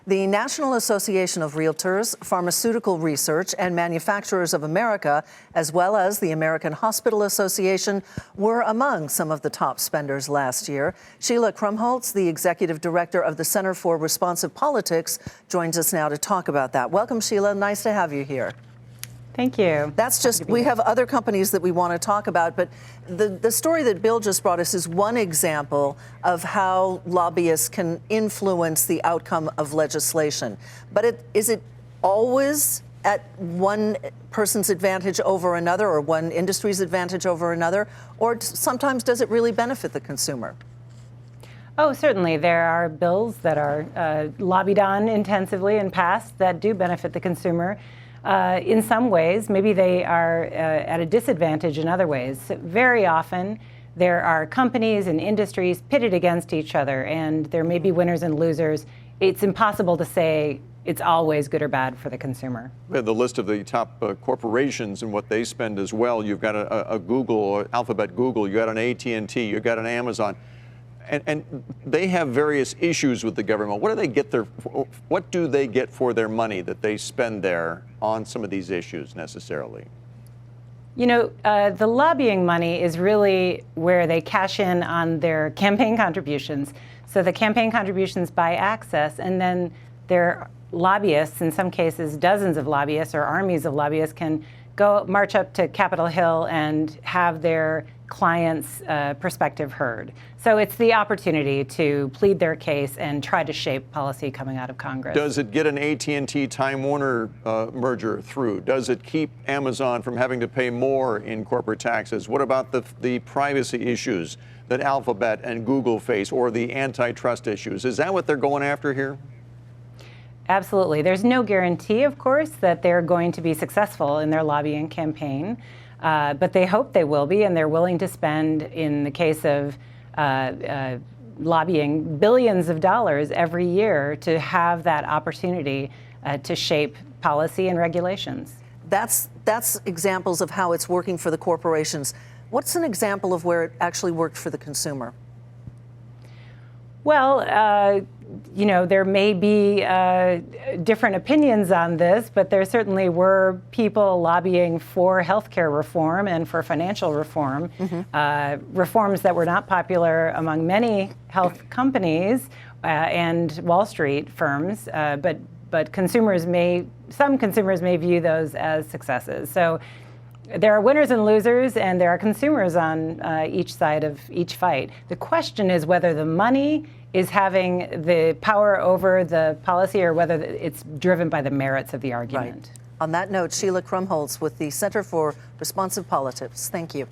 The National Association of Realtors, Pharmaceutical Research and Manufacturers of America, as well as the American Hospital Association, were among some of the top spenders last year. Sheila Krumholz, the executive director of the Center for Responsive Politics, joins us now to talk about that. Welcome, Sheila. Nice to have you here. Thank you. That's just, we have other companies that we want to talk about, but the story that Bill just brought us is one example of how lobbyists can influence the outcome of legislation. But is it always at one person's advantage over another, or one industry's advantage over another? Or sometimes does it really benefit the consumer? Oh, certainly. There are bills that are lobbied on intensively and passed that do benefit the consumer. In some ways, maybe they are at a disadvantage in other ways. Very often, there are companies and industries pitted against each other, and there may be winners and losers. It's impossible to say it's always good or bad for the consumer. We have the list of the top corporations and what they spend as well. You've got a Google, or Alphabet Google, you've got an AT&T, you've got an Amazon. And they have various issues with the government. What do they get for their money that they spend there on some of these issues necessarily? You know, the lobbying money is really where they cash in on their campaign contributions. So the campaign contributions buy access, and then their lobbyists, in some cases dozens of lobbyists or armies of lobbyists, can go march up to Capitol Hill and have their clients' perspective heard. So it's the opportunity to plead their case and try to shape policy coming out of Congress. Does it get an AT&T Time Warner merger through? Does it keep Amazon from having to pay more in corporate taxes? What about the privacy issues that Alphabet and Google face, or the antitrust issues? Is that what they're going after here? Absolutely. There's no guarantee, of course, that they're going to be successful in their lobbying campaign, but they hope they will be, and they're willing to spend, in the case of lobbying, billions of dollars every year to have that opportunity to shape policy and regulations. That's examples of how it's working for the corporations. What's an example of where it actually worked for the consumer? Well, you know, there may be different opinions on this, but there certainly were people lobbying for healthcare reform and for financial reform, reforms that were not popular among many health companies and Wall Street firms, but some consumers may view those as successes. So there are winners and losers, and there are consumers on each side of each fight. The question is whether the money is having the power over the policy, or whether it's driven by the merits of the argument. Right. On that note, Sheila Krumholz with the Center for Responsive Politics. Thank you.